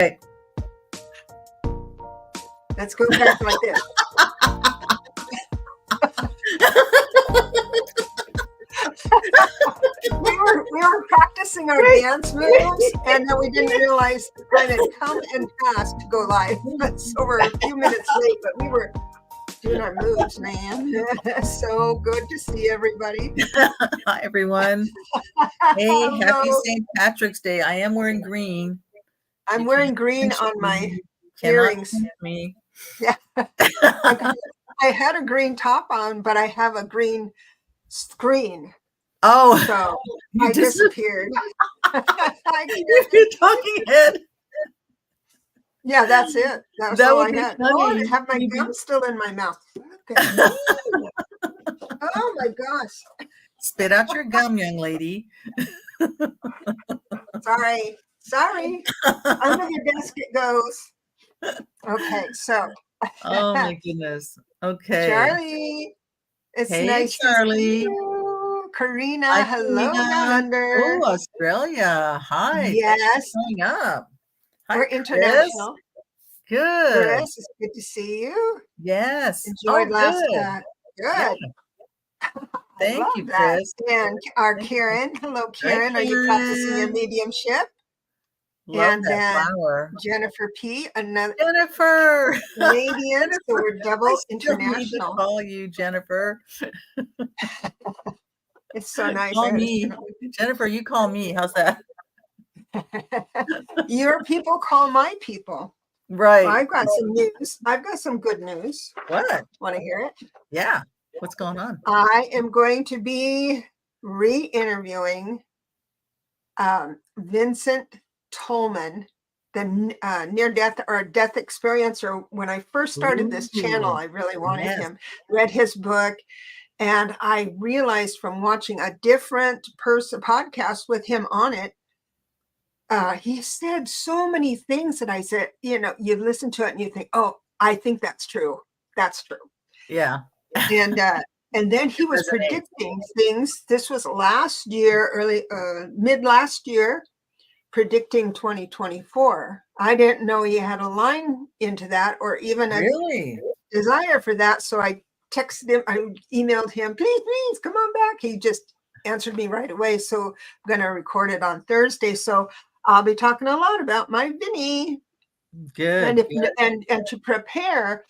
Okay. Let's go back like this. we were practicing our dance moves, and then we didn't realize the time had come and passed to go live. So we're a few minutes late, but we were doing our moves, man. So good to see everybody. Hi, everyone. Hey, happy St. Patrick's Day. I am wearing green. I'm wearing green on my earrings. Me. Yeah. I had a green top on, but I have a green screen. Oh, so I disappeared. You're talking head. Yeah, that's it. That's all I had. Oh, I have my gum still in my mouth. Oh my gosh. Spit out your gum, young lady. Sorry. Under the desk it goes. Okay, so. Oh my goodness. Okay. Charlie. It's nice Charlie. to see you. Karina, hello down under. Oh, Australia. Hi. Yes. Coming up. Hi, we're international. Good. Chris, it's good to see you. Yes. Enjoyed last. Good. Yeah. Thank you, Chris. And our Karen. Hello, Karen. Are you practicing your mediumship? Love and that then flower. Jennifer P. Another Jennifer. Canadian. So we're double international. Call you Jennifer. It's so nice. Call me. Jennifer, you call me. How's that? Your people call my people. Right. Well, I've got some news. I've got some good news. What? Want to hear it? Yeah. What's going on? I am going to be re-interviewing Vincent Tolman, the near-death or death experiencer. When I first started this channel, I really wanted him. Read his book, and I realized from watching a different podcast with him on it, he said so many things that I said, you listen to it and you think, oh, I think that's true. That's true. Yeah. And then he was predicting things. This was last year, mid last year, predicting 2024. I didn't know he had a line into that or even a desire for that. So I texted him, I emailed him, please come on back. He just answered me right away. So I'm going to record it on Thursday. So I'll be talking a lot about my Vinny. Good. And to prepare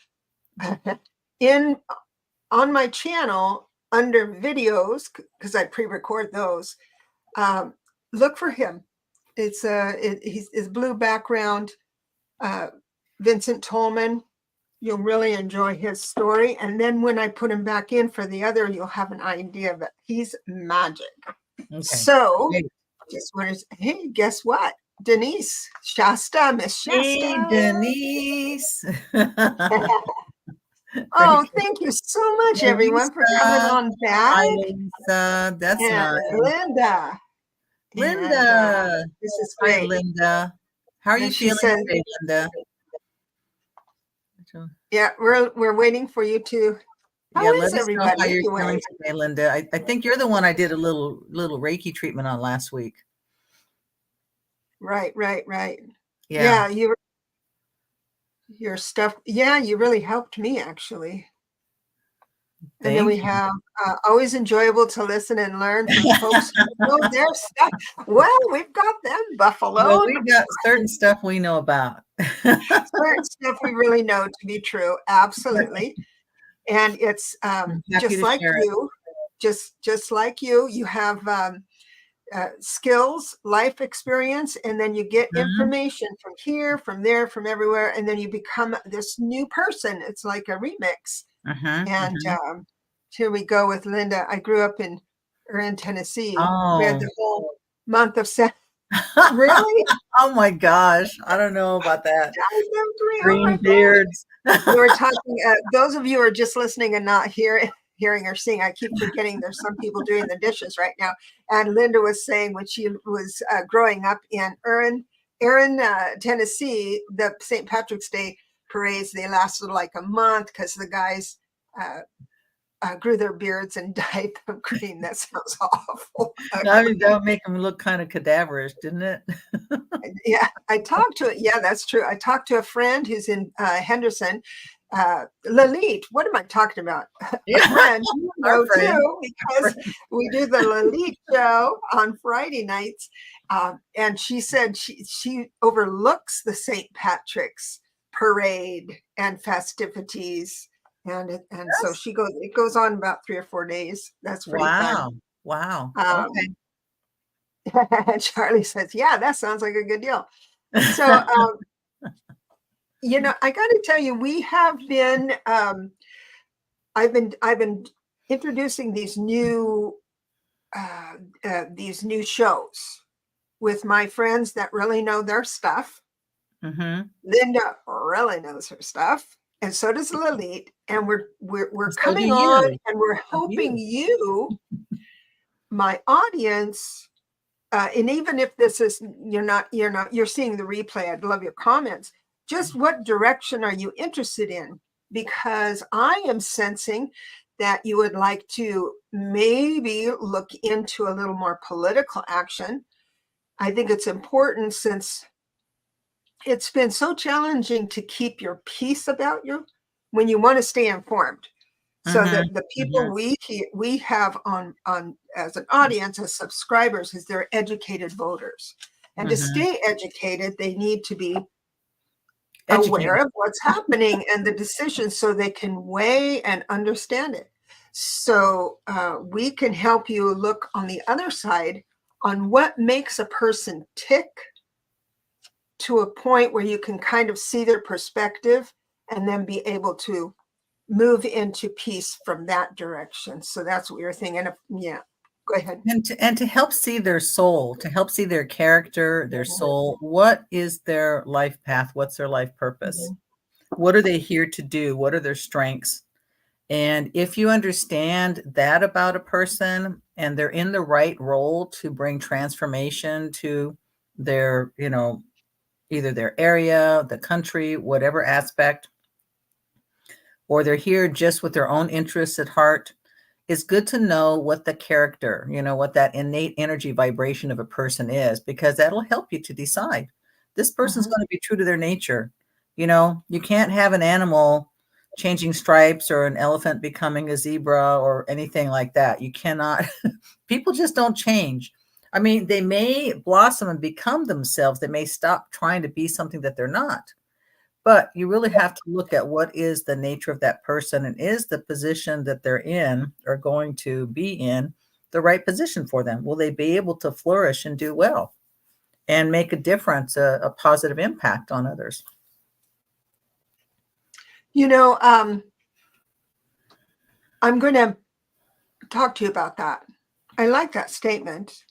on my channel under videos, because I pre-record those, look for him. It's his blue background, Vincent Tolman. You'll really enjoy his story. And then when I put him back in for the other, you'll have an idea of it. He's magic. Okay. So just wanted to, hey, guess what? Denise, Shasta, Miss Shasta. Hey, Denise. Oh, thank you so much, everyone, for coming on back. Hi, Lisa. That's nice. Linda. This is great. Hi, Linda. How are you feeling today, Linda? Yeah, we're waiting for you to. How is everybody? How you're feeling today, Linda? I think you're the one I did a little Reiki treatment on last week. Right. Yeah, your stuff. Yeah, you really helped me actually. And then we have always enjoyable to listen and learn from folks who know their stuff. Well, we've got them, Buffalo. Well, we've got certain stuff we know about. Certain stuff we really know to be true. Absolutely. And it's just like you, just like you have skills, life experience, and then you get information from here, from there, from everywhere, and then you become this new person. It's like a remix. Here we go with Linda. I grew up in Tennessee. We had the whole month of Really? Oh my gosh. I don't know about that. Green beards. We were talking, those of you who are just listening and not hearing or seeing, I keep forgetting there's some people doing the dishes right now. And Linda was saying when she was growing up in Erin, Tennessee, the St. Patrick's Day parades, they lasted like a month because the guys grew their beards and dyed them green. That sounds awful. I mean, that would make them look kind of cadaverish, didn't it? Yeah, I talked to it. Yeah, that's true. I talked to a friend who's in Henderson. Lalit, what am I talking about? Yeah. A friend, you Our know, friend. too, because we do the Lalit show on Friday nights. And she said she overlooks the St. Patrick's parade and festivities. And so it goes on about 3 or 4 days. That's pretty fun. Wow. Okay. Charlie says, yeah, that sounds like a good deal. So, you know, I got to tell you, we have been, I've been introducing these new shows with my friends that really know their stuff. Mm-hmm. Linda really knows her stuff, and so does Lalit. And we're So coming do on, you. and we're hoping you, my audience, and even if this is you're seeing the replay, I'd love your comments. Just what direction are you interested in? Because I am sensing that you would like to maybe look into a little more political action. I think it's important, since it's been so challenging to keep your peace about you when you want to stay informed. So that the people we have on as an audience, as subscribers, is they're educated voters. And to stay educated, they need to be aware of what's happening and the decisions, so they can weigh and understand it. So we can help you look on the other side on what makes a person tick, to a point where you can kind of see their perspective and then be able to move into peace from that direction. So that's what you're thinking. Yeah, go ahead. And to help see their soul, to help see their character, their soul. What is their life path? What's their life purpose? What are they here to do? What are their strengths? And if you understand that about a person, and they're in the right role to bring transformation to their, you know, either their area, the country, whatever aspect, or they're here just with their own interests at heart, it's good to know what the character, you know, what that innate energy vibration of a person is, because that'll help you to decide this person's going to be true to their nature. You know, you can't have an animal changing stripes, or an elephant becoming a zebra, or anything like that. You cannot. People just don't change. I mean, they may blossom and become themselves. They may stop trying to be something that they're not. But you really have to look at what is the nature of that person, and is the position that they're in, or going to be in, the right position for them? Will they be able to flourish and do well and make a difference, a positive impact on others? You know, I'm going to talk to you about that. I like that statement,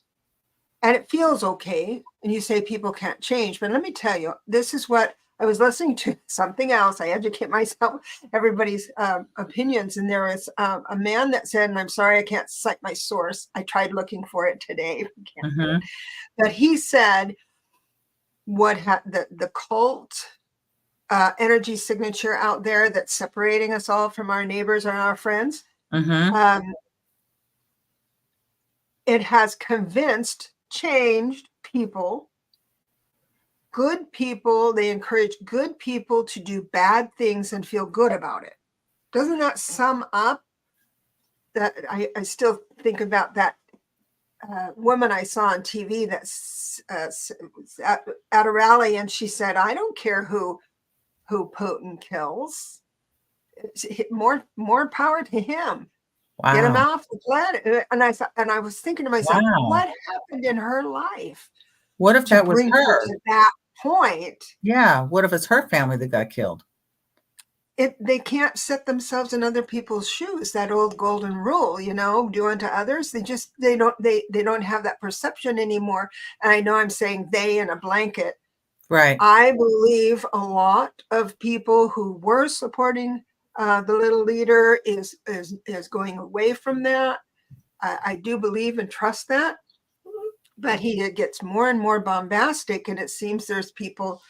and it feels okay. And you say people can't change, but let me tell you, this is what I was listening to, something else. I educate myself, everybody's opinions. And there was a man that said, and I'm sorry, I can't cite my source. I tried looking for it today. But he said, the cult energy signature out there that's separating us all from our neighbors and our friends, it has convinced, changed people, good people. They encourage good people to do bad things and feel good about it. Doesn't that sum up that? I still think about that woman I saw on TV that's at a rally, and she said, I don't care who Putin kills. More power to him. Wow. Get him off the planet. And I was thinking to myself, what happened in her life? What if that was her? To that point. Yeah. What if it's her family that got killed? They can't set themselves in other people's shoes. That old golden rule, you know, do unto others. They don't have that perception anymore. And I know I'm saying they in a blanket. Right. I believe a lot of people who were supporting the little leader is going away from that. I do believe and trust that, but he gets more and more bombastic, and it seems there's people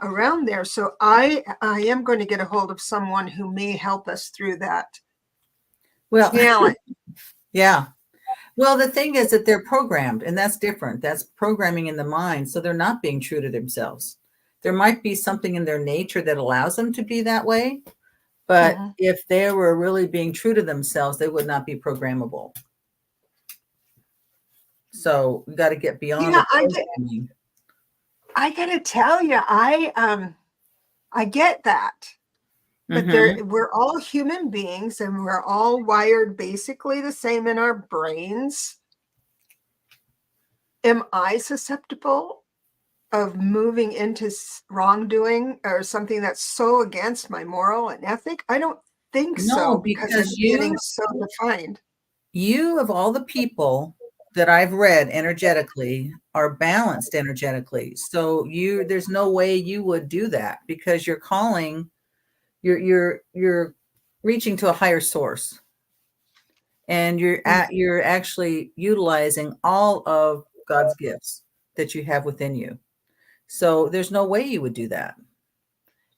around there. So I am going to get a hold of someone who may help us through that. Well, Challenge. yeah. Well, the thing is that they're programmed, and that's different. That's programming in the mind. So they're not being true to themselves. There might be something in their nature that allows them to be that way. But Mhm. if they were really being true to themselves, they would not be programmable. So we got to get beyond Yeah, the programming. I gotta tell you, I get that. But Mm-hmm. we're all human beings and we're all wired basically the same in our brains. Am I susceptible of moving into wrongdoing or something that's so against my moral and ethic? I don't think No, so because because I'm getting so defined. you of all the people that I've read energetically are balanced energetically. So there's no way you would do that because you're calling, you're reaching to a higher source, and you're actually utilizing all of God's gifts that you have within you. So there's no way you would do that.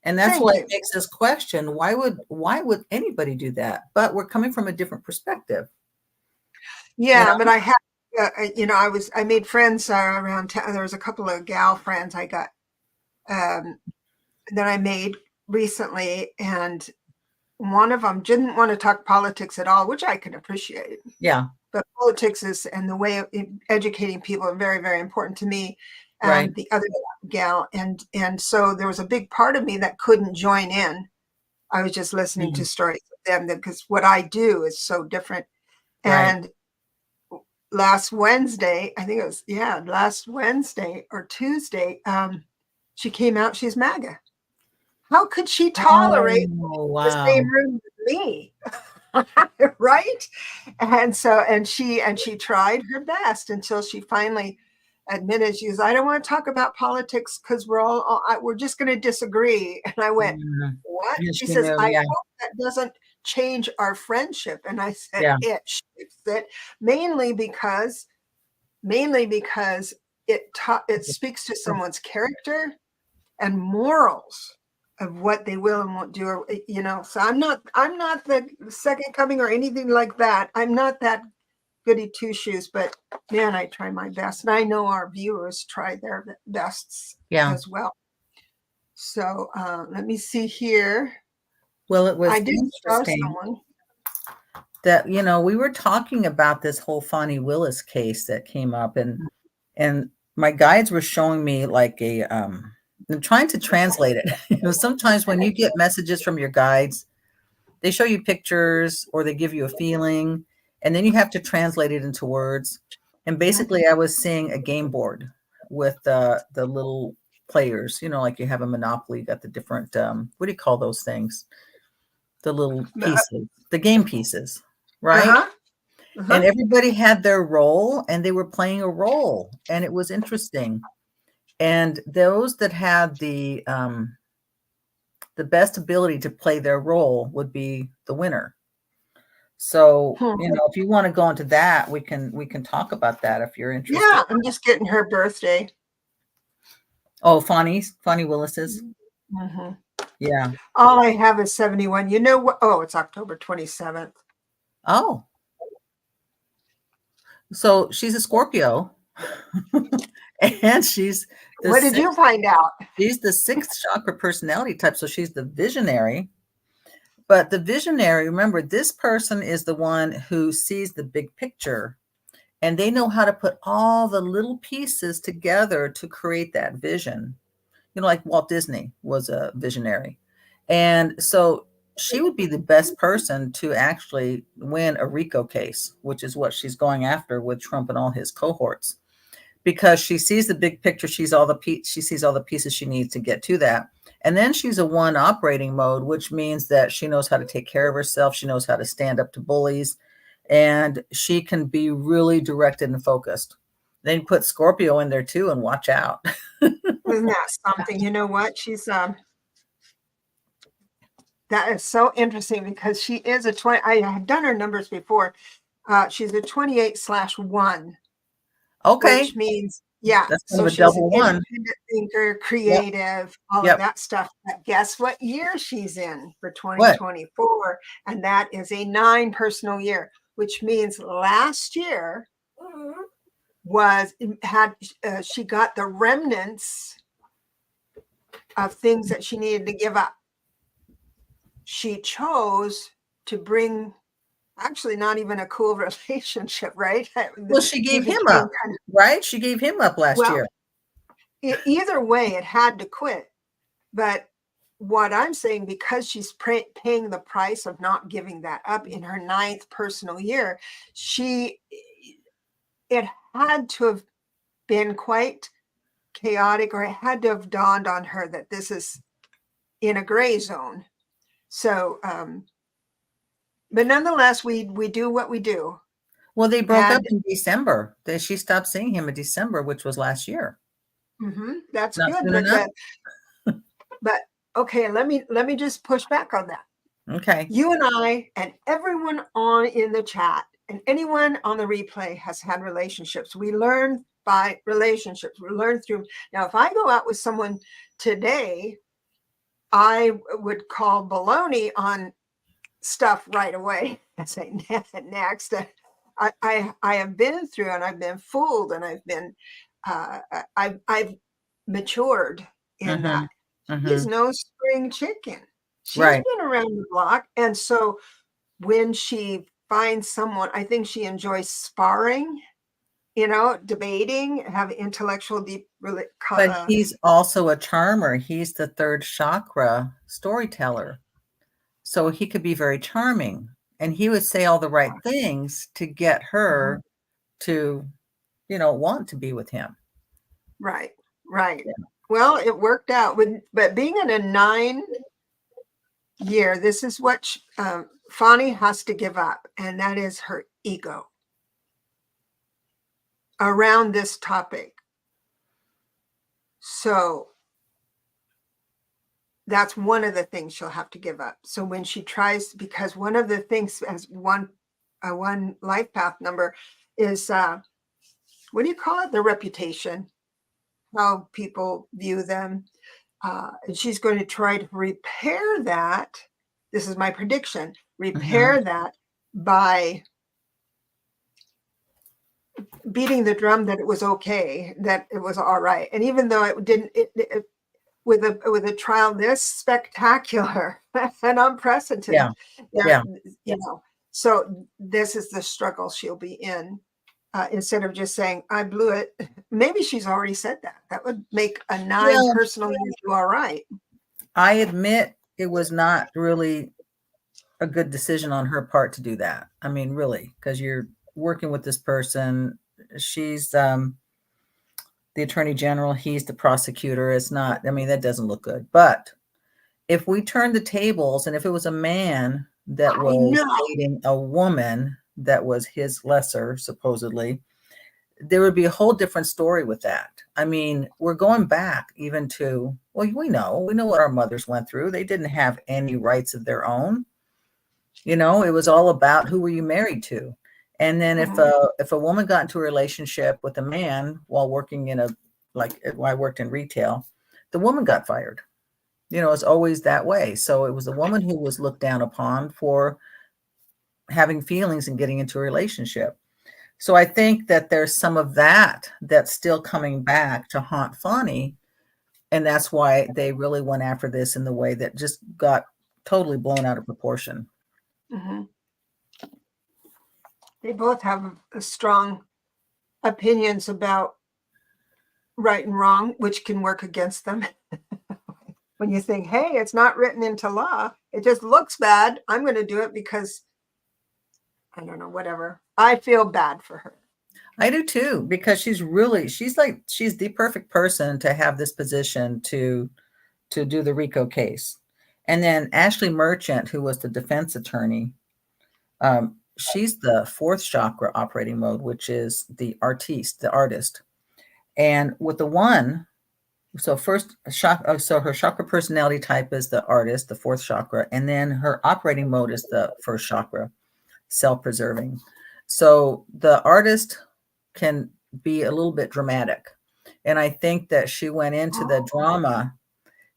And that's Thank what you. makes us question why would anybody do that? But we're coming from a different perspective. You Yeah, but know? I have, I made friends around town. There was a couple of gal friends I got um, that I made recently, and one of them didn't want to talk politics at all, which I can appreciate. Yeah, But politics is and the way of educating people are very, very important to me. right. And the other gal, and so there was a big part of me that couldn't join in. I was just listening to Mm, stories of them because what I do is so different. right. And last Wednesday, I think it was, yeah, last Wednesday or Tuesday, she came out, she's MAGA. How could she tolerate Oh, the same wow. room with me? Right? And she tried her best until she finally admitted, she goes, I don't want to talk about politics because we're just going to disagree. And I went, Mm. what? Yes, She you says, know, I yeah, hope that doesn't change our friendship. And I said, yeah. it shapes it, mainly because it speaks to someone's character and morals of what they will and won't do, or so I'm not the second coming or anything like that. I'm not that goody two shoes, but man, I try my best, and I know our viewers try their bests Yeah. as well. So let me see here. Well, it I was did star interesting someone. that, we were talking about this whole Fani Willis case that came up, and my guides were showing me like I'm trying to translate it. Sometimes when you get messages from your guides, they show you pictures or they give you a feeling, and then you have to translate it into words. And basically, I was seeing a game board with the little players, like you have a Monopoly, you got the different, what do you call those things? The little pieces, the game pieces, right? Uh-huh. And Uh-huh. everybody had their role and they were playing a role, and it was interesting. And those that had the best ability to play their role would be the winner. So, Hmm. if you want to go into that, we can talk about that if you're interested. Yeah, I'm just getting her birthday. Oh, Fani Willis's. Mhm. Yeah. All I have is 71. You know what? Oh, it's October 27th. Oh, so she's a Scorpio, and the What did you sixth, find out? she's the sixth chakra personality type. So she's the visionary. But the visionary, remember, this person is the one who sees the big picture, and they know how to put all the little pieces together to create that vision. Like Walt Disney was a visionary. And so she would be the best person to actually win a RICO case, which is what she's going after with Trump and all his cohorts, because she sees the big picture. She sees all the pieces she needs to get to that. And then she's a one operating mode, which means that she knows how to take care of herself. She knows how to stand up to bullies, and she can be really directed and focused. Then you put Scorpio in there too, and watch out. Isn't that something? You know what? That is so interesting because she is a 20. I had done her numbers before. She's a 28/1, Okay. which means Yeah. That's kind So of a she's an double one. independent thinker, Yep. creative, all of Yep. that stuff. But guess what year she's in for What? 2024? And that is a 9 personal year, which means last year she got the remnants of things that she needed to give up. She chose to bring actually not even a cool relationship, right? Well, she He gave him became up, right? She gave him up last well, year. either way, it had to quit. But what I'm saying, because she's paying the price of not giving that up in her 9th personal year, it had to have been quite chaotic, or it had to have dawned on her that this is in a gray zone. So, but nonetheless, we do what we do. Well, they broke up in December. She stopped seeing him in December, which was last year. That's Not good. soon enough? But okay, let me just push back on that. Okay. You and I and everyone on in the chat and anyone on the replay has had relationships. We learn by relationships. We learn through. Now, if I go out with someone today, I would call baloney on stuff right away and say, next. I have been through, and I've been fooled, and I've been I've matured in that. She's no spring chicken. She's Right. been around the block. And so when she finds someone, I think she enjoys sparring, debating, have intellectual deep. But he's also a charmer. He's the 3rd chakra storyteller. So he could be very charming, and he would say all the right things to get her to, want to be with him. Right. Yeah. Well, it worked out but being in a 9 year, this is what Fani has to give up, and that is her ego around this topic. So that's one of the things she'll have to give up. So when she tries, because one of the things as one life path number is what do you call it? The reputation, how people view them. And she's going to try to repair that. This is my prediction. Repair that by beating the drum that it was okay, that it was all right. And even though it didn't, with a trial this spectacular and unprecedented, so this is the struggle she'll be in. Instead of just saying, I blew it. Maybe she's already said that. That would make a 9 personal year do all right. I admit it was not really a good decision on her part to do that. I mean, really, because you're working with this person. She's the attorney general. He's the prosecutor. It's not, that doesn't look good. But if we turn the tables, and if it was a man that was dating a woman that was his lesser, supposedly, there would be a whole different story with that. I mean, we're going back even to, well, we know what our mothers went through. They didn't have any rights of their own. It was all about who were you married to. And then if a woman got into a relationship with a man while working I worked in retail, the woman got fired. It's always that way. So it was the woman who was looked down upon for having feelings and getting into a relationship. So I think that there's some of that that's still coming back to haunt Fani. And that's why they really went after this in the way that just got totally blown out of proportion. They both have strong opinions about right and wrong, which can work against them. When you think, hey, it's not written into law, it just looks bad, I'm going to do it because, I don't know, whatever. I feel bad for her. I do too, because she's the perfect person to have this position to do the RICO case. And then Ashley Merchant, who was the defense attorney, she's the 4th chakra operating mode, which is the artist. And with the one, so first so her chakra personality type is the artist, the 4th chakra, and then her operating mode is the 1st chakra, self-preserving. So the artist can be a little bit dramatic. And I think that she went into the drama,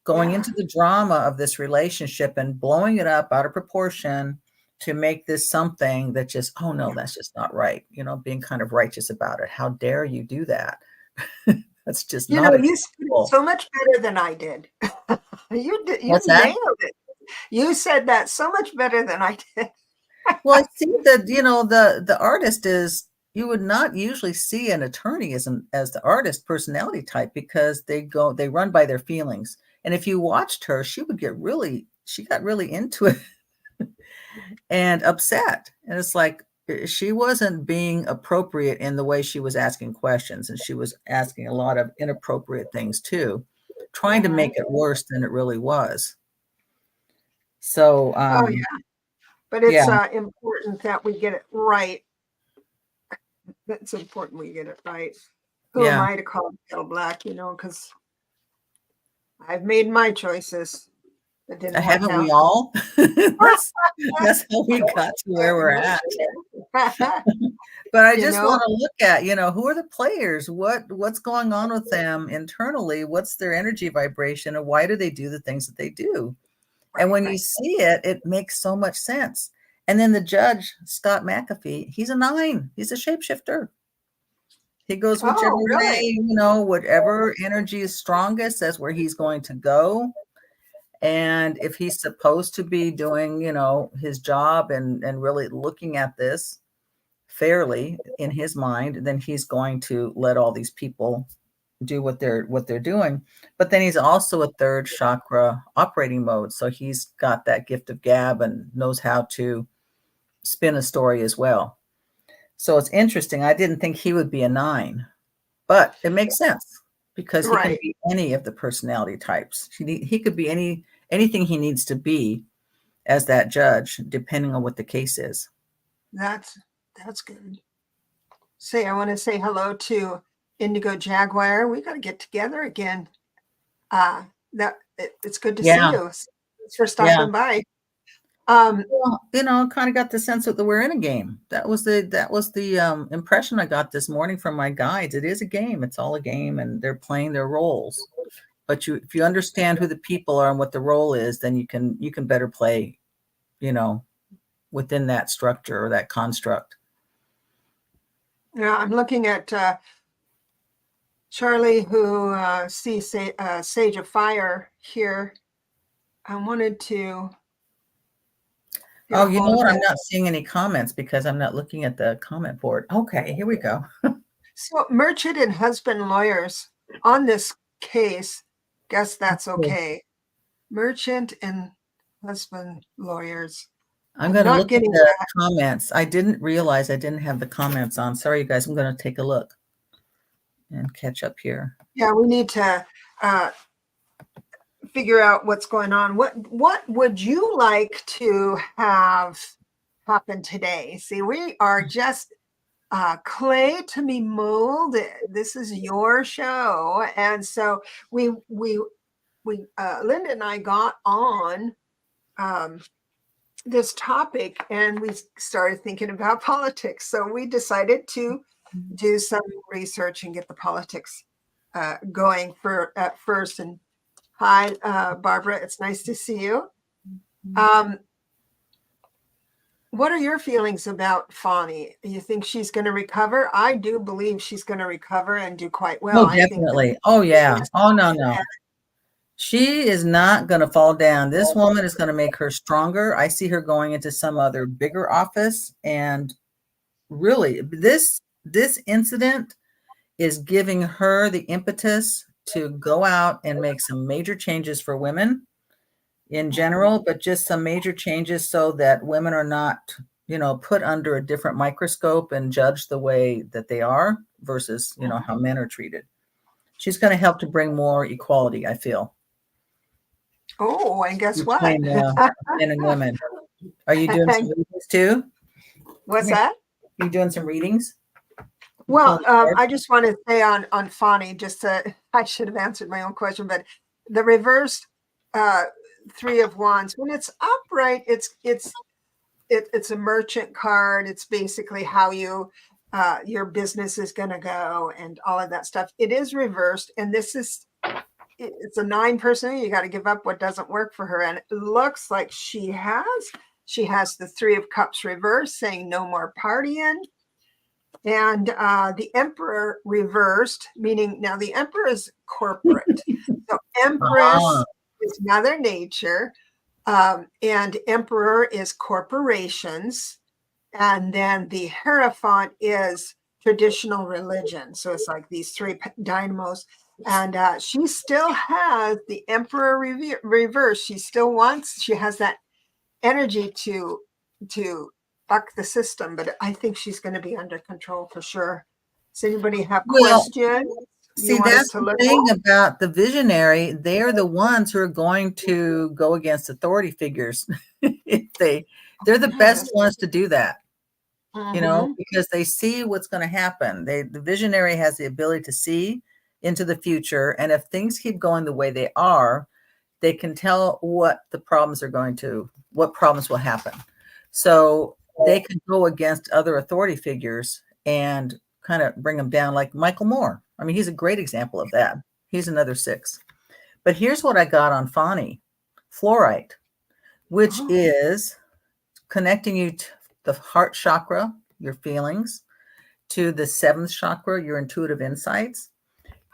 going Yeah. into the drama of this relationship and blowing it up out of proportion to make this something that just, oh no, that's just not right. You know, being kind of righteous about it. How dare you do that? That's just You not know, you said it acceptable. so much better than I did. You What's that? nailed it. You said that so much better than I did. Well, I see that, you know, the artist is, you would not usually see an attorney as the artist personality type, because they run by their feelings. And if you watched her, she got really into it and upset. And it's like she wasn't being appropriate in the way she was asking questions, and she was asking a lot of inappropriate things too, trying to make it worse than it really was. So Oh yeah, but it's yeah, important that we get it right. It's important we get it right. Who am yeah. I to call it kettle black? You know, because I've made my choices that didn't work Haven't we out. all? That's how we got to where we're at. But I You just know, want to look at, you know, who are the players? What's going on with them internally? What's their energy vibration, and why do they do the things that they do? And when you see it, it makes so much sense. And then the judge, Scott McAfee, he's a 9. He's a shapeshifter. He goes whichever oh way, really? you know, whatever energy is strongest, that's where he's going to go. And if he's supposed to be doing, you know, his job and really looking at this fairly in his mind, then he's going to let all these people do what they're doing. But then he's also a third chakra operating mode, so he's got that gift of gab and knows how to spin a story as well. So it's interesting. I didn't think he would be a 9, but it makes sense because he can Right. be any of the personality types. He could be anything he needs to be as that judge, depending on what the case is. That's good. I want to say hello to Indigo Jaguar. We got to get together again. It's good to see Yeah, you. Thanks for yeah. stopping by. Um, Well, you know, kind of got the sense that we're in a game. That was the impression I got this morning from my guides. It is a game. It's all a game, and they're playing their roles. But if you understand who the people are and what the role is, then you can better play, you know, within that structure or that construct. yeah, I'm looking at Charlie, who sees Sage of Fire here. I wanted to get Oh, a you know hold of what? I'm it. not seeing any comments because I'm not looking at the comment board. Okay, here we go. So, merchant and husband lawyers on this case, guess that's okay. Merchant and husband lawyers. I'm I'm going to not look at getting the that. comments. I didn't realize I didn't have the comments on. Sorry, you guys. I'm going to take a look and catch up here. Yeah, we need to figure out what's going on. What would you like to have happen today? See, we are just clay to be molded. This is your show, and so we Linda and I got on this topic, and we started thinking about politics. So we decided to do some research and get the politics going at first. And hi, Barbara. It's nice to see you. What are your feelings about Fani? You think she's going to recover? I do believe she's going to recover and do quite well. Oh, I think definitely. Oh, yeah. Oh, no, no. She is not going to fall down. This woman is going to make her stronger. I see her going into some other bigger office. And really, this incident is giving her the impetus to go out and make some major changes for women in general, but just some major changes so that women are not, you know, put under a different microscope and judged the way that they are versus, you know, how men are treated. She's going to help to bring more equality, I feel, Oh, and guess what? between men and women. Are you doing some readings too? What's that? Are you doing some readings? Well, I just want to say on Fani, I should have answered my own question, but the reversed 3 of Wands, when it's upright, it's a merchant card. It's basically how you your business is going to go and all of that stuff. It is reversed. And it's a 9 person. You got to give up what doesn't work for her. And it looks like she has the 3 of Cups reversed, saying no more partying. And the Emperor reversed, meaning now the Emperor is corporate. So Empress is Mother Nature, and Emperor is corporations. And then the Hierophant is traditional religion. So it's like these 3 dynamos. And she still has the Emperor reverse. She has that energy to buck the system, but I think she's going to be under control for sure. Does anybody have questions? See, that's the thing about the visionary. They're the ones who are going to go against authority figures. They're the best ones to do that. You know, because they see what's going to happen. The visionary has the ability to see into the future. And if things keep going the way they are, they can tell what problems will happen. So they can go against other authority figures and kind of bring them down, like Michael Moore. I mean, he's a great example of that. He's another 6. But here's what I got on Fani, fluorite, which is connecting you to the heart chakra, your feelings, to the 7th chakra, your intuitive insights.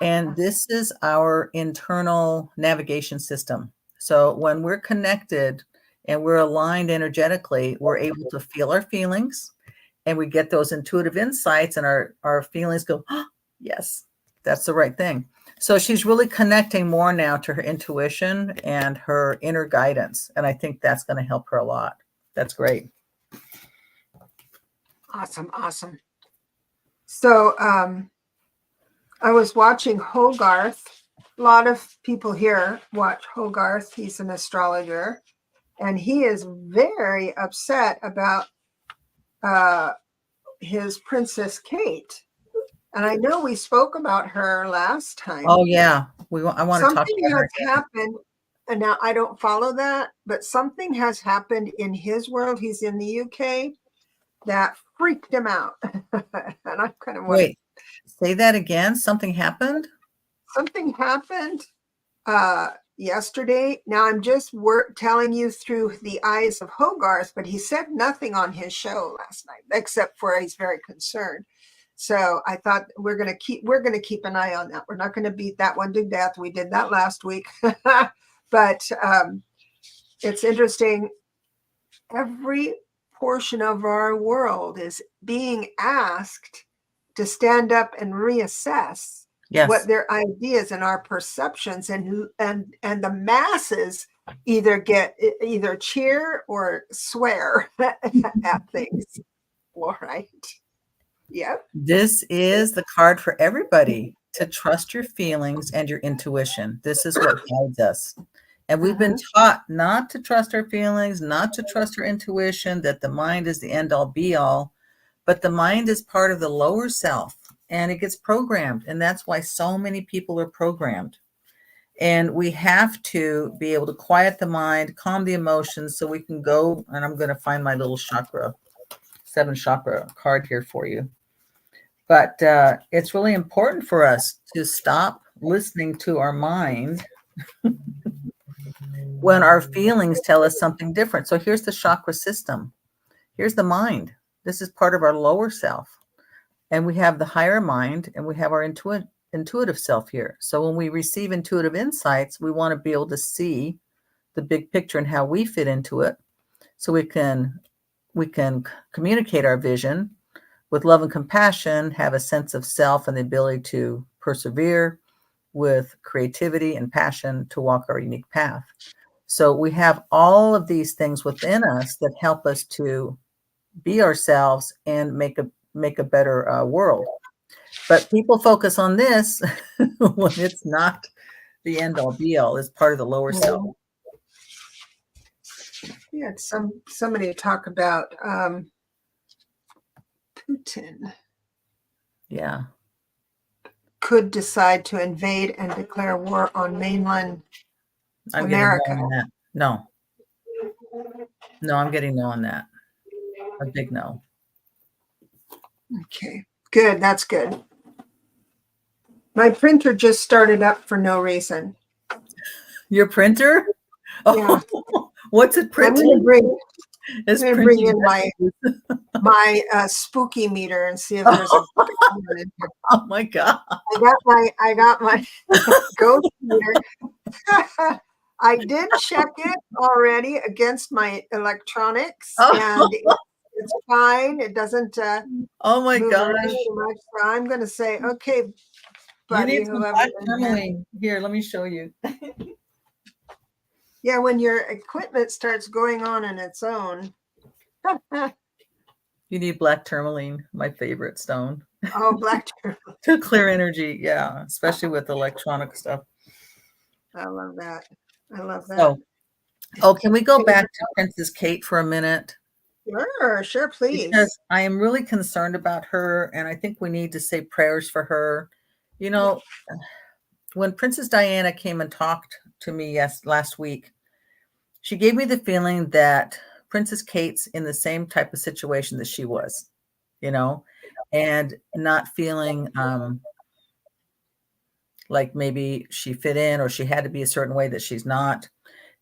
And this is our internal navigation system. So when we're connected and we're aligned energetically, we're able to feel our feelings and we get those intuitive insights, and our feelings go, oh, yes, that's the right thing. So she's really connecting more now to her intuition and her inner guidance. And I think that's going to help her a lot. That's great. Awesome. So I was watching Hogarth. A lot of people here watch Hogarth. He's an astrologer, and he is very upset about his Princess Kate. And I know we spoke about her last time. Oh yeah, I want to talk to her. Something has happened, and now I don't follow that, but something has happened in his world. He's in the UK. That freaked him out. And I'm kind of wait, say that again. Something happened? Something happened yesterday. Now I'm just telling you through the eyes of Hogarth, but he said nothing on his show last night, except for he's very concerned. So I thought we're going to keep an eye on that. We're not going to beat that one to death. We did that last week, but it's interesting. Every portion of our world is being asked to stand up and reassess what their ideas and our perceptions, and the masses either cheer or swear at things. All right. Yep. This is the card for everybody, to trust your feelings and your intuition. This is what guides us. And we've been taught not to trust our feelings, not to trust our intuition, that the mind is the end all be all, but the mind is part of the lower self and it gets programmed. And that's why so many people are programmed. And we have to be able to quiet the mind, calm the emotions, so we can go. And I'm going to find my little 7 chakra card here for you. But it's really important for us to stop listening to our mind when our feelings tell us something different. So here's the chakra system. Here's the mind. This is part of our lower self. And we have the higher mind, and we have our intuitive self here. So when we receive intuitive insights, we want to be able to see the big picture and how we fit into it. So we can communicate our vision with love and compassion, have a sense of self and the ability to persevere with creativity and passion to walk our unique path. So we have all of these things within us that help us to be ourselves and make a better world. But people focus on this when it's not the end all be all. It's part of the lower self. Yeah, somebody talk about Putin. Yeah. Could decide to invade and declare war on mainland America. No, I'm getting no on that. A big no. Okay. Good. That's good. My printer just started up for no reason. Your printer? Yeah. Oh, what's it I'm printing? going to bring It's in printing. my spooky meter and see if there's a Oh my God. I got my ghost meter. I did check it already against my electronics, and it's fine. It doesn't Oh my move gosh. around too much. So I'm going to say, okay, You buddy, need some whoever. black tourmaline. Here, let me show you. Yeah, when your equipment starts going on its own. You need black tourmaline, my favorite stone. Oh, black turtle. To clear energy, yeah, especially with electronic stuff. I love that. I love that. Oh, can we go back to Princess Kate for a minute? Sure, please. Because I am really concerned about her, and I think we need to say prayers for her. You know, when Princess Diana came and talked to me last week, she gave me the feeling that Princess Kate's in the same type of situation that she was, you know, and not feeling like maybe she fit in or she had to be a certain way that she's not.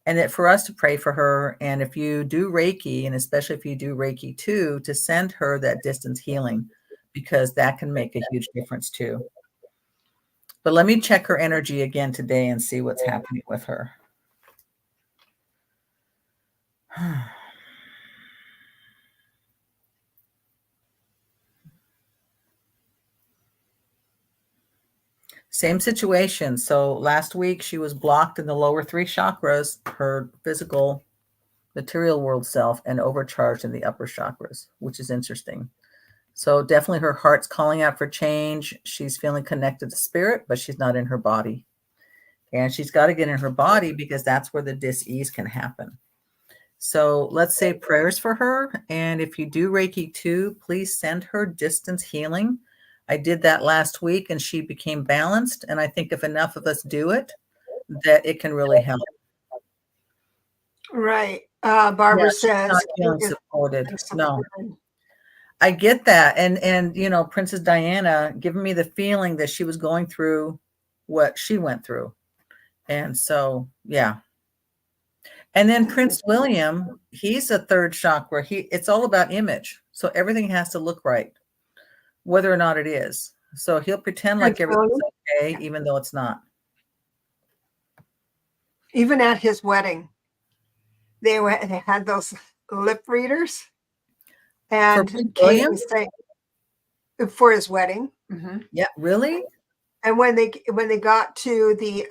And that for us to pray for her, and if you do Reiki, and especially if you do Reiki too, to send her that distance healing, because that can make a huge difference too. But let me check her energy again today and see what's happening with her. Same situation. So last week she was blocked in the lower 3 chakras, her physical material world self, and overcharged in the upper chakras, which is interesting. So definitely her heart's calling out for change. She's feeling connected to spirit, but she's not in her body. And she's got to get in her body because that's where the dis-ease can happen. So let's say prayers for her. And if you do Reiki too, please send her distance healing. I did that last week and she became balanced. And I think if enough of us do it, that it can really help. Right. Barbara says not feeling supported. No, I get that. And you know, Princess Diana giving me the feeling that she was going through what she went through. And so, yeah. And then Prince William, he's a 3rd chakra. It's all about image. So everything has to look right, whether or not it is. So he'll pretend like everything's okay, even though it's not. Even at his wedding, they had those lip readers, and Kate was saying for his wedding. Mm-hmm. Yeah, really. And when they got to the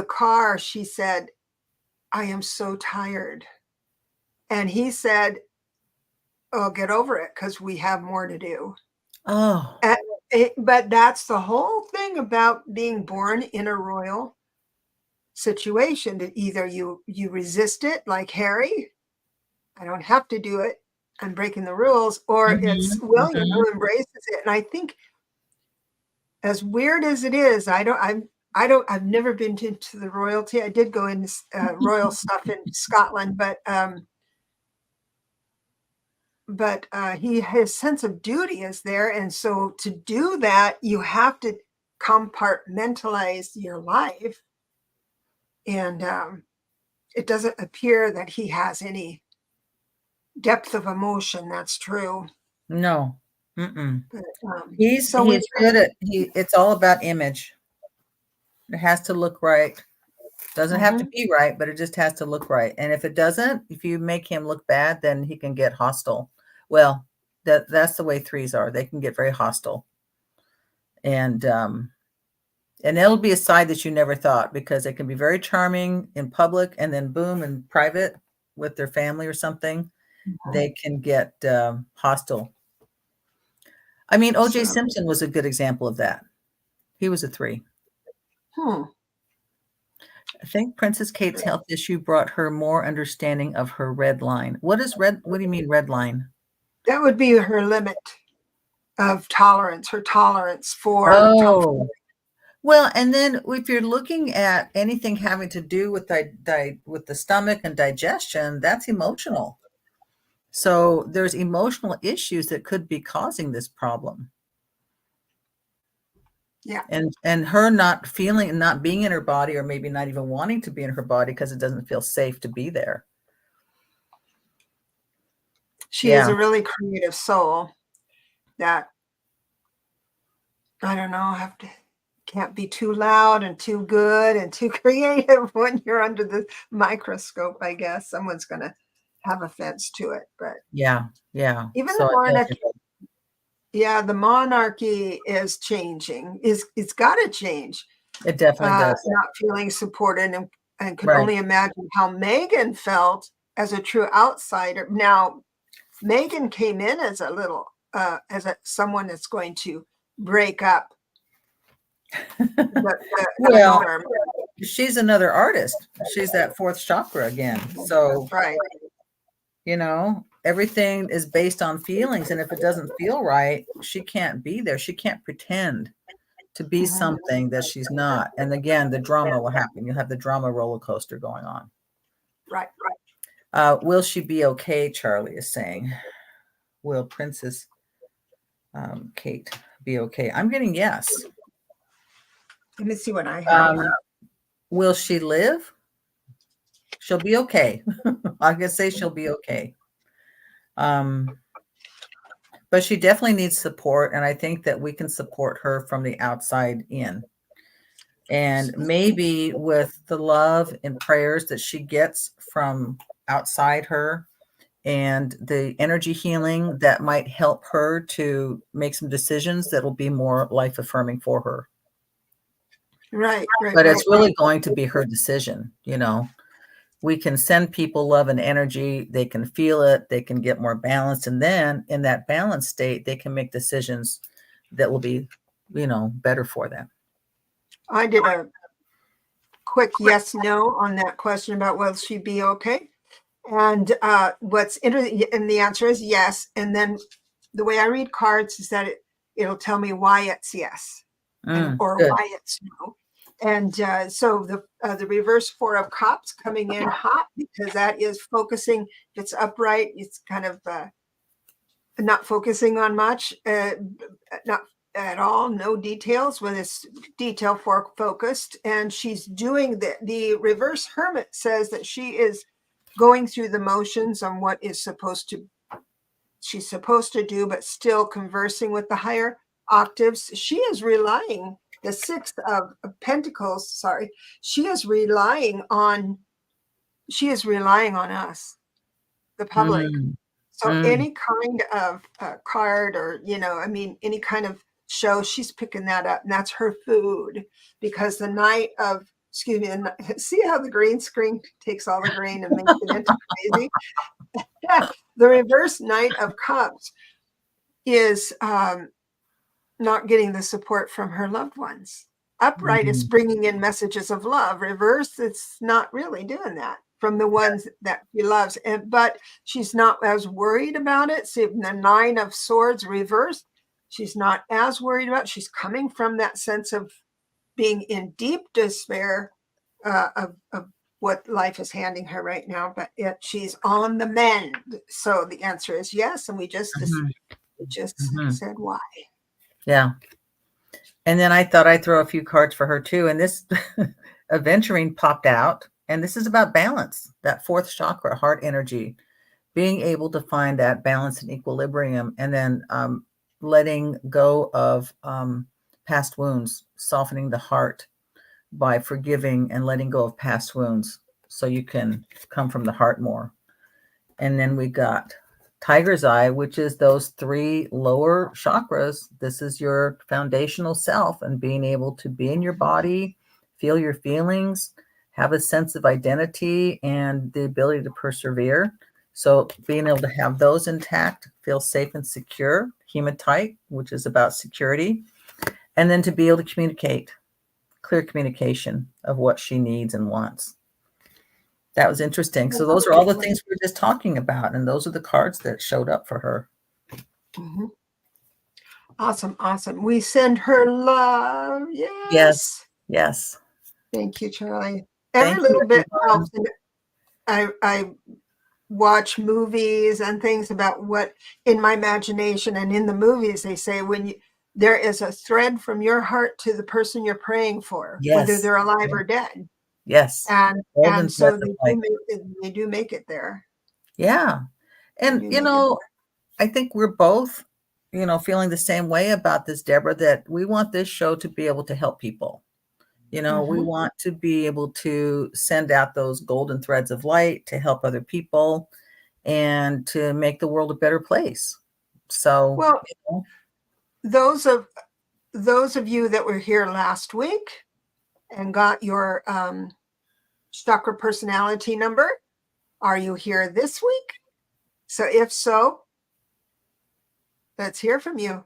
car, she said, "I am so tired," and he said, "Oh, get over it, because we have more to do." Oh, but that's the whole thing about being born in a royal situation. That either you resist it, like Harry, I don't have to do it, I'm breaking the rules, or it's William who embraces it. And I think, as weird as it is, I've never been into the royalty. I did go into royal stuff in Scotland, but his sense of duty is there. And so to do that, you have to compartmentalize your life. And it doesn't appear that he has any depth of emotion. That's true. No. But, he's good at it's all about image. It has to look right. Doesn't have to be right, but it just has to look right. And if it doesn't, if you make him look bad, then he can get hostile. Well, that's the way 3s are. They can get very hostile. And it'll be a side that you never thought, because they can be very charming in public, and then boom, in private with their family or something, they can get hostile. I mean, O.J. Simpson was a good example of that. He was a 3. I think Princess Kate's health issue brought her more understanding of her red line. What do you mean red line? That would be her limit of tolerance, her tolerance for well, and then if you're looking at anything having to do with with the stomach and digestion, that's emotional. So there's emotional issues that could be causing this problem. Yeah. And her not feeling, not being in her body, or maybe not even wanting to be in her body because it doesn't feel safe to be there. She is a really creative soul that, I don't know, can't be too loud and too good and too creative when you're under the microscope, I guess. Someone's going to have offense to it. But yeah. even So the monarchy, the monarchy is changing. It's got to change. It definitely does. Not feeling supported, and could Right. only imagine how Meghan felt as a true outsider. Now, Meghan came in as a little, someone that's going to break up the Well, norm. She's another artist. She's that fourth chakra again. So, Right. you know, everything is based on feelings. And if it doesn't feel right, she can't be there. She can't pretend to be something that she's not. And again, the drama will happen. You'll have the drama roller coaster going on. Right. Will she be okay? Charlie is saying. Will Princess Kate be okay? I'm getting yes. Let me see what I have. Will she live? She'll be okay. I can say she'll be okay. But she definitely needs support, and I think that we can support her from the outside in. And maybe with the love and prayers that she gets from outside her and the energy healing that might help her to make some decisions that will be more life affirming for her. Right. But it's really going to be her decision. You know, we can send people love and energy. They can feel it. They can get more balanced. And then in that balanced state, they can make decisions that will be, you know, better for them. I did a quick yes, no on that question about will she be okay? And what's interesting, and the answer is yes. And then the way I read cards is that it'll tell me why it's yes, or Good. why it's no. And so the reverse Four of Cups coming in hot, because that is focusing. It's upright. It's kind of not focusing on much, not at all, no details, when it's detail focused. And she's doing the reverse Hermit says that she is going through the motions on what is she's supposed to do, but still conversing with the higher octaves. She is relying, the Six of Pentacles, she is relying on us, the public. So any kind of card, or, any kind of show, she's picking that up, and that's her food. Because the Knight of, see how the green screen takes all the green and makes it into crazy? The reverse Knight of Cups is not getting the support from her loved ones. Upright is bringing in messages of love. Reverse, it's not really doing that from the ones that she loves. But she's not as worried about it. See, the Nine of Swords reversed, she's not as worried about it. She's coming from that sense of being in deep despair of what life is handing her right now, but she's on the mend. So the answer is yes, and we just said why. Yeah. And then I thought I'd throw a few cards for her too. And this Aventuring popped out. And this is about balance, that fourth chakra, heart energy, being able to find that balance and equilibrium, and then letting go of past wounds, softening the heart by forgiving and letting go of past wounds so you can come from the heart more. And then we got Tiger's Eye, which is those three lower chakras. This is your foundational self, and being able to be in your body, feel your feelings, have a sense of identity, and the ability to persevere. So being able to have those intact, feel safe and secure. Hematite, which is about security. And then to be able to communicate, clear communication of what she needs and wants. That was interesting. So those are all the things we were just talking about. And those are the cards that showed up for her. Awesome. We send her love. Yes. Thank you, Charlie. Every little bit helps. I watch movies and things about what in my imagination, and in the movies they say when there is a thread from your heart to the person you're praying for, whether Yes. they're alive or dead. Yes. Golden And so threads of light. they do make it there. Yeah. They And, do make it I think we're both, feeling the same way about this, Deborah, that we want this show to be able to help people. We there. want to be able to send out those golden threads of light to help other people and to make the world a better place. So, Well, those of you that were here last week and got your chakra personality number, are you here this week? So if so, let's hear from you.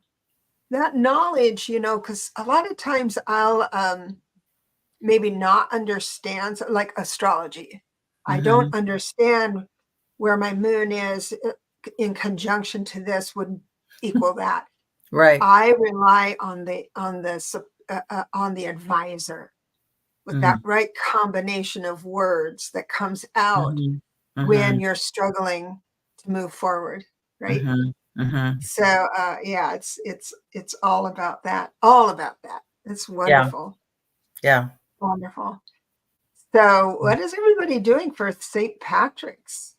That knowledge, because a lot of times I'll maybe not understand, like astrology. I don't understand where my moon is in conjunction to this would equal that. right. I rely on the advisor with that right combination of words that comes out when you're struggling to move forward, right? So yeah, it's all about that. All about that. It's wonderful. Yeah. Wonderful. So what is everybody doing for St. Patrick's?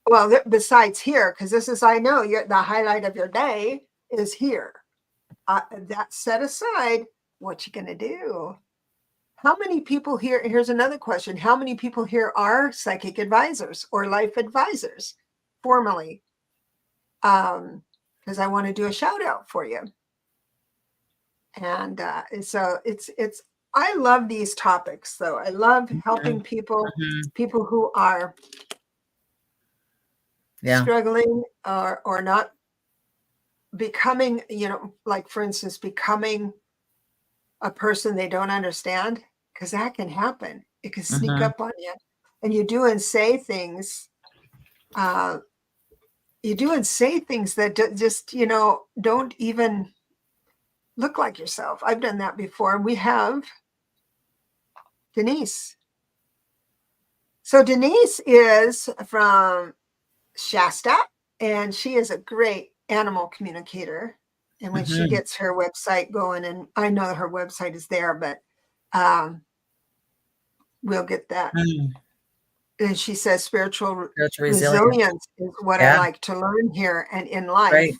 Well, besides here, because this is, I know, the highlight of your day is here. That set aside, what you gonna do? How many people here? Here's another question. How many people here are psychic advisors or life advisors formally? Because I want to do a shout out for you. And so it's I love these topics, though. I love helping people who are struggling or not becoming, like for instance, becoming a person they don't understand, because that can happen. It can sneak up on you, and you do and say things. You do and say things that just don't even look like yourself. I've done that before. We have Denise. So Denise is from Shasta, and she is a great animal communicator. And when she gets her website going, and I know that her website is there, but we'll get that. And she says spiritual resilience is what I like to learn here and in life.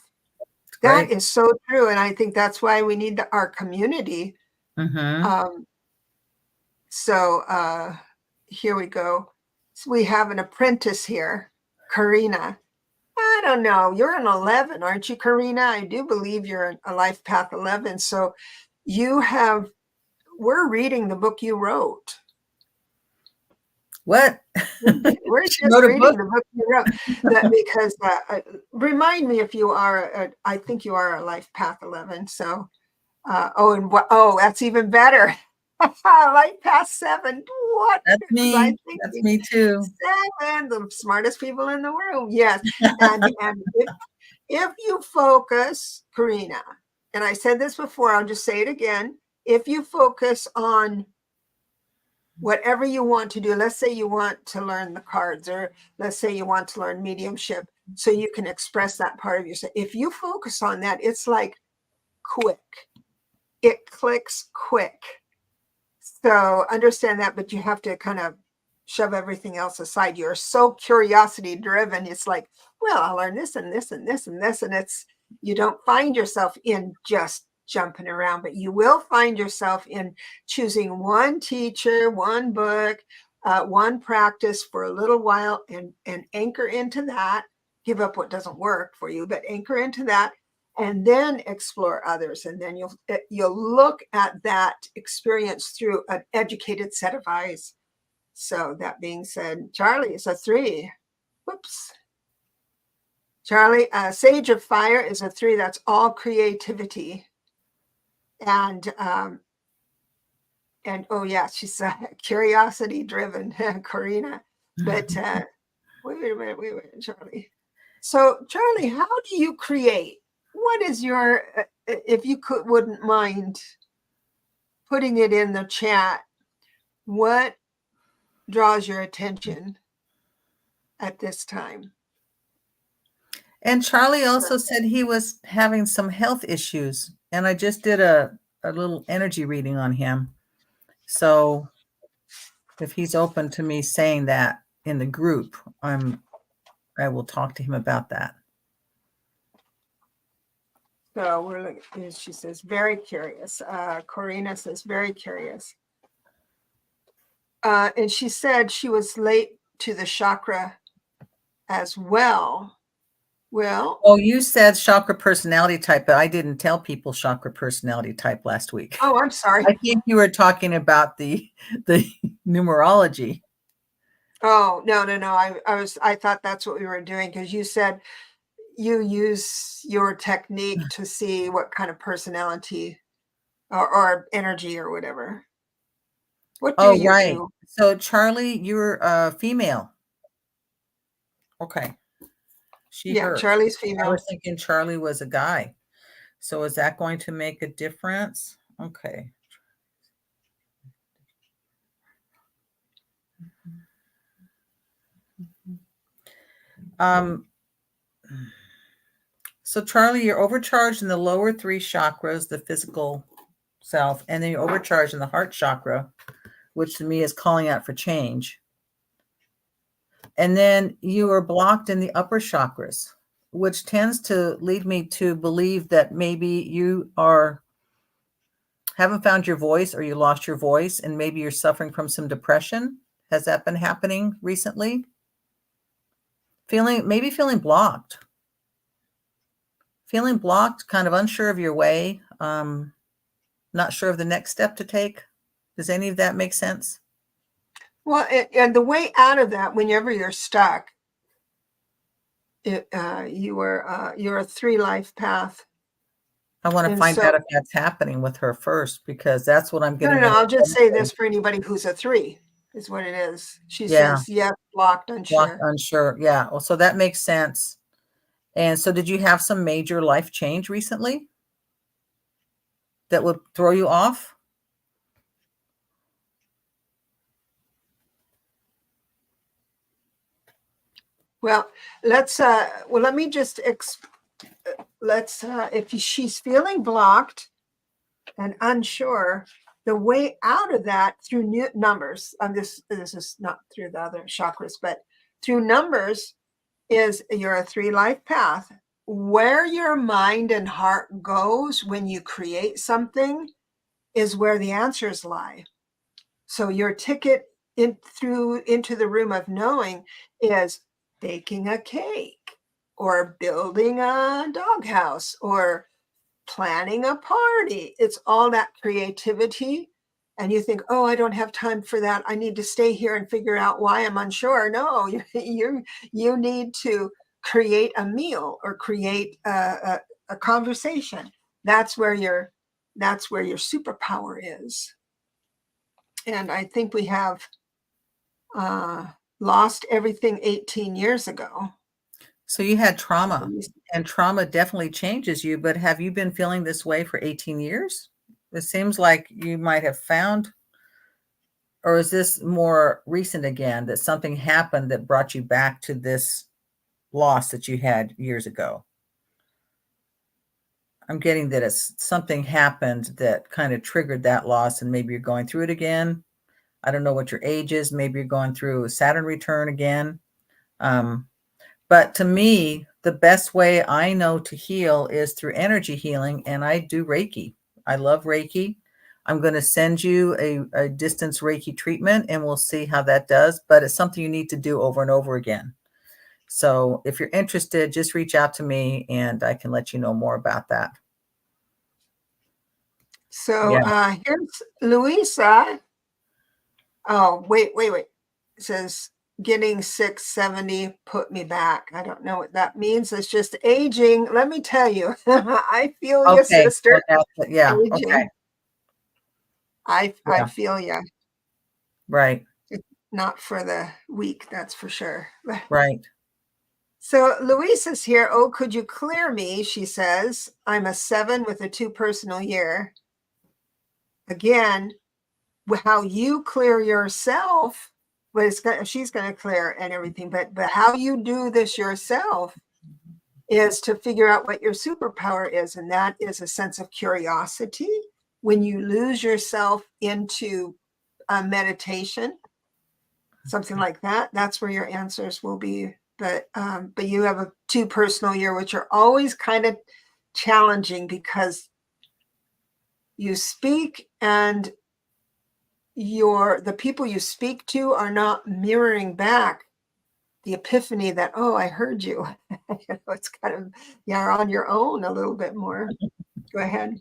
That is so true. And I think that's why we need our community. So here we go. So we have an apprentice here, Karina. I don't know. You're an 11, aren't you, Karina? I do believe you're a life path 11. So we're reading the book you wrote. What? We're just reading the book you wrote. Because remind me if you are, I think you are a life path 11. So, that's even better. Life path 7. What? That's me. That's me too. 7, the smartest people in the room. Yes. And if you focus, Karina, and I said this before, I'll just say it again. If you focus on whatever you want to do, let's say you want to learn the cards, or let's say you want to learn mediumship, so you can express that part of yourself. If you focus on that, it's like quick. It clicks quick. So understand that, but you have to kind of shove everything else aside. You're so curiosity driven. It's like, well, I'll learn this and this and this and this. And you don't find yourself in just jumping around, but you will find yourself in choosing one teacher, one book, one practice for a little while, and anchor into that. Give up what doesn't work for you, but anchor into that, and then explore others. And then you'll look at that experience through an educated set of eyes. So that being said, Charlie is a 3. Whoops. Charlie, Sage of Fire is a 3. That's all creativity. And oh yeah, she's curiosity driven, Karina. But wait a minute, Charlie. So Charlie, how do you create? What is your, if you wouldn't mind putting it in the chat, what draws your attention? at this time. And Charlie also said he was having some health issues. And I just did a little energy reading on him. So if he's open to me saying that in the group, I will talk to him about that. So we're looking, she says, very curious. Corina says, very curious. And she said she was late to the chakra as well. Well, oh, you said chakra personality type, but I didn't tell people chakra personality type last week. oh, I'm sorry. I think you were talking about the numerology. Oh, no. I thought that's what we were doing, because you said you use your technique to see what kind of personality or energy or whatever. What do you do? So Charlie, you're female. Okay. Her. Charlie's I female. was thinking Charlie was a guy. So is that going to make a difference? Okay. So Charlie, you're overcharged in the lower 3 chakras, the physical self, and then you're overcharged in the heart chakra, which to me is calling out for change. And then you are blocked in the upper chakras, which tends to lead me to believe that maybe you haven't found your voice, or you lost your voice, and maybe you're suffering from some depression. Has that been happening recently? Maybe feeling blocked, kind of unsure of your way, not sure of the next step to take. Does any of that make sense? Well, and the way out of that, whenever you're stuck, you're a 3 life path. I want to find out if that's happening with her first, because that's what I'm getting. No, I'll just say this for anybody who's a 3 is what it is. She says, yes, blocked, unsure. Unsure. Yeah. Well, so that makes sense. And so did you have some major life change recently that would throw you off? Well, let me just, if she's feeling blocked and unsure, the way out of that through new numbers, this is not through the other chakras, but through numbers, is you're a 3 life path. Where your mind and heart goes when you create something is where the answers lie. So your ticket into the room of knowing is baking a cake, or building a doghouse, or planning a party. It's all that creativity. And you think, oh, I don't have time for that. I need to stay here and figure out why I'm unsure. No, you need to create a meal, or create a conversation. That's where your superpower is. And I think we have lost everything 18 years ago. So you had trauma, and trauma definitely changes you, but have you been feeling this way for 18 years? It seems like you might have found, or is this more recent again, that something happened that brought you back to this loss that you had years ago? I'm getting that something happened that kind of triggered that loss, and maybe you're going through it again. I don't know what your age is. Maybe you're going through a Saturn return again. But to me, the best way I know to heal is through energy healing, and I do Reiki. I love Reiki. I'm going to send you a distance Reiki treatment, and we'll see how that does. But it's something you need to do over and over again. So if you're interested, just reach out to me, and I can let you know more about that. So here's Louisa. Oh, wait. It says, getting 670 put me back. I don't know what that means. It's just aging. Let me tell you, I feel you, sister. Yeah. Aging. Okay. I feel you. Right. It's not for the weak, that's for sure. Right. So Louise is here. Oh, could you clear me? She says, I'm a 7 with a 2 personal year. Again, how you clear yourself but she's going to clear and everything. But how you do this yourself is to figure out what your superpower is. And that is a sense of curiosity. When you lose yourself into meditation, something like that, that's where your answers will be. But you have a 2 personal year, which are always kind of challenging because you speak and the people you speak to are not mirroring back the epiphany that, oh, I heard you. It's kind of, you're on your own a little bit more. Go ahead.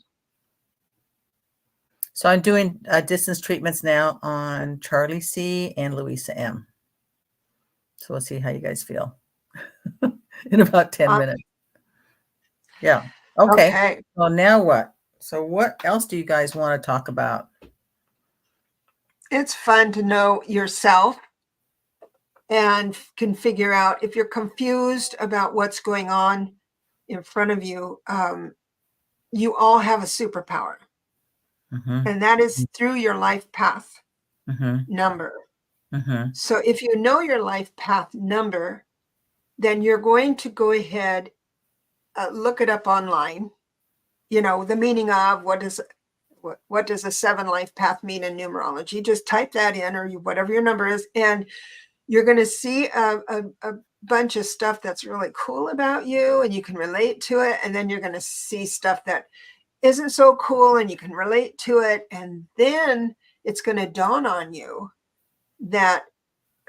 So I'm doing distance treatments now on Charlie C and Louisa M. So we'll see how you guys feel in about 10 minutes. Yeah. Okay. Well, now what? So what else do you guys want to talk about? It's fun to know yourself and can figure out if you're confused about what's going on in front of you. You all have a superpower, and that is through your life path number. So if you know your life path number, then you're going to go ahead, look it up online. You know, the meaning of what does a 7 life path mean in numerology? Just type that in, or whatever your number is, and you're going to see a bunch of stuff that's really cool about you and you can relate to it. And then you're going to see stuff that isn't so cool and you can relate to it. And then it's going to dawn on you that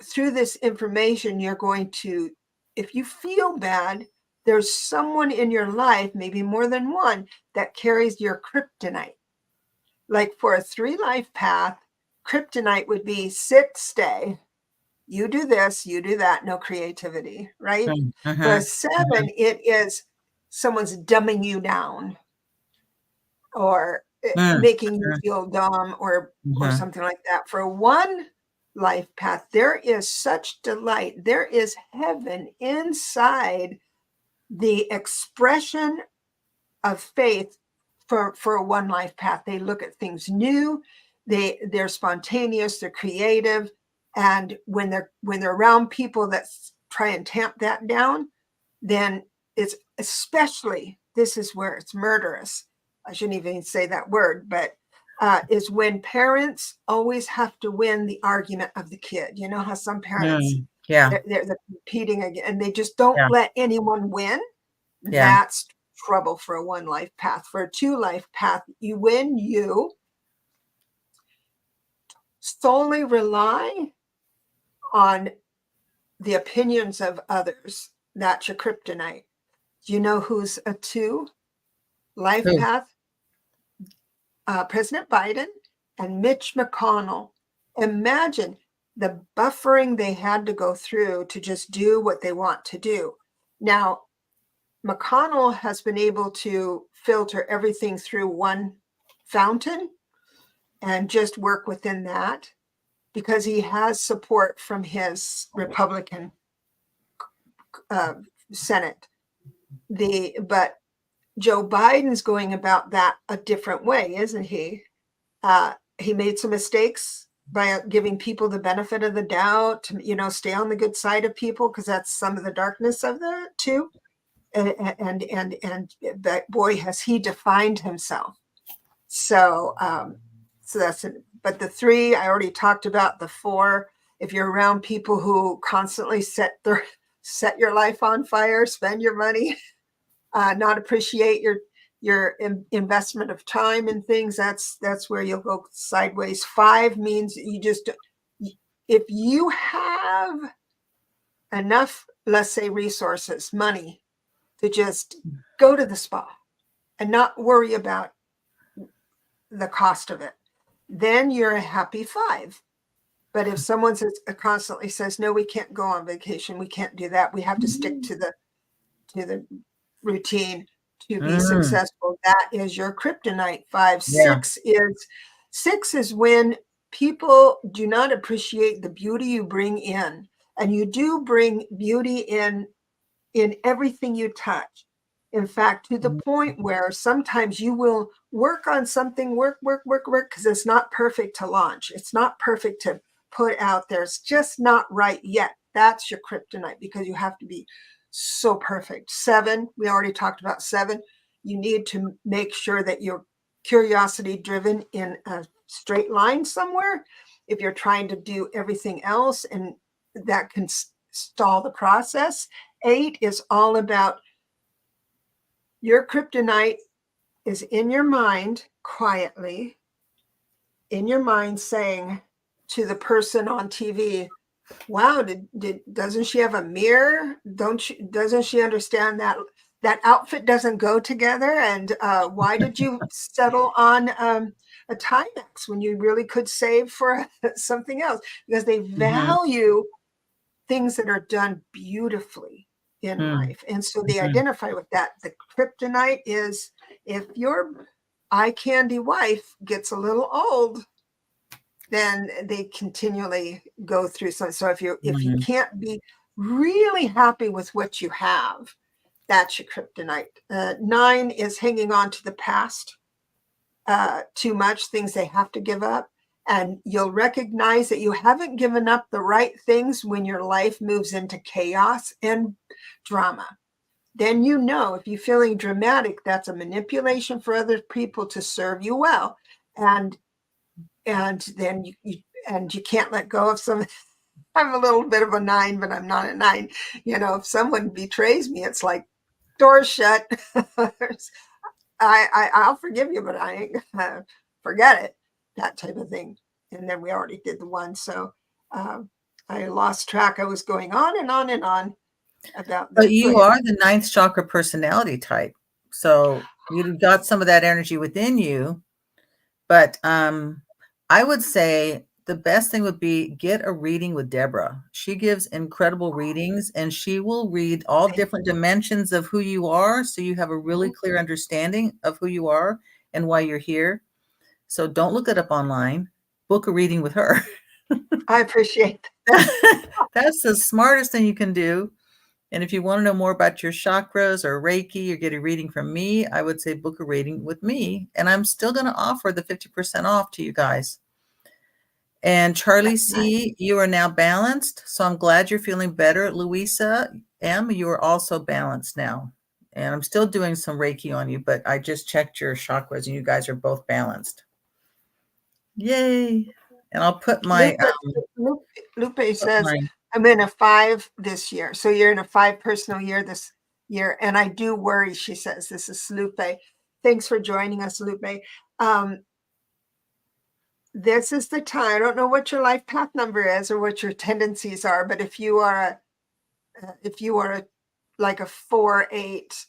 through this information, you're going to, if you feel bad, there's someone in your life, maybe more than one, that carries your kryptonite. Like for a 3 life path, kryptonite would be sit, stay. You do this, you do that, no creativity, right? For a 7, it is someone's dumbing you down or making you feel dumb or something like that. For a 1 life path, there is such delight. There is heaven inside the expression of faith for a 1 life path. They look at things new. They're spontaneous. They're creative. And when they're around people that try and tamp that down, then it's especially, this is where it's murderous. I shouldn't even say that word, but is when parents always have to win the argument of the kid. You know how some parents, they're competing again, and they just don't let anyone win. That's trouble for a 1 life path. For a 2 life path, you win, you solely rely on the opinions of others. That's your kryptonite. Do you know who's a 2 life path? President Biden and Mitch McConnell. Imagine the buffering they had to go through to just do what they want to do. Now, McConnell has been able to filter everything through 1 fountain and just work within that because he has support from his Republican Senate. But Joe Biden's going about that a different way, isn't he? He made some mistakes by giving people the benefit of the doubt to, stay on the good side of people, because that's some of the darkness of that too. And that, boy, has he defined himself. So that's it. But the 3, I already talked about. The 4, if you're around people who constantly set your life on fire, spend your money, not appreciate your investment of time in things, that's where you'll go sideways. 5 means if you have enough, let's say, resources, money, to just go to the spa and not worry about the cost of it, then you're a happy 5. But if someone constantly says, no, we can't go on vacation, we can't do that, we have to stick to the routine to be successful, that is your kryptonite. 5. 6 is when people do not appreciate the beauty you bring in, and you do bring beauty in everything you touch. In fact, to the point where sometimes you will work on something, work, because it's not perfect to launch. It's not perfect to put out there is just not right yet. That's your kryptonite, because you have to be so perfect. 7, we already talked about 7. You need to make sure that you're curiosity driven in a straight line somewhere. If you're trying to do everything else, and that can stall the process. 8 is all about your kryptonite is in your mind, quietly in your mind, saying to the person on TV, wow, doesn't she have a mirror? Doesn't she understand that outfit doesn't go together? And why did you settle on a Timex when you really could save for something else? Because they value things that are done beautifully in life. And so they identify with that. The kryptonite is, if your eye candy wife gets a little old, then they continually go through something. So if you can't be really happy with what you have, that's your kryptonite. 9 is hanging on to the past too much, things they have to give up. And you'll recognize that you haven't given up the right things when your life moves into chaos and drama. Then you know, if you're feeling dramatic, that's a manipulation for other people to serve you well. And then you can't let go of some. I'm a little bit of a 9, but I'm not a 9. If someone betrays me, it's like, doors shut. I'll forgive you, but I ain't gonna forget it. That type of thing. And then we already did the 1. So I lost track. I was going on and on and on about that. But you are the 9th chakra personality type. So you've got some of that energy within you. But I would say the best thing would be get a reading with Deborah. She gives incredible readings, and she will read all different dimensions of who you are, so you have a really clear understanding of who you are and why you're here. So don't look it up online. Book a reading with her. I appreciate that. That's the smartest thing you can do. And if you want to know more about your chakras or Reiki or get a reading from me, I would say book a reading with me. And I'm still going to offer the 50% off to you guys. And Charlie C., you are now balanced. So I'm glad you're feeling better. Louisa M., you are also balanced now. And I'm still doing some Reiki on you, but I just checked your chakras and you guys are both balanced. Yay. And I'll put my... Lupe says, I'm in a 5 this year. So you're in a 5 personal year this year. And I do worry, she says. This is Lupe. Thanks for joining us, Lupe. This is the time. I don't know what your life path number is or what your tendencies are, but if you are like a 4, 8,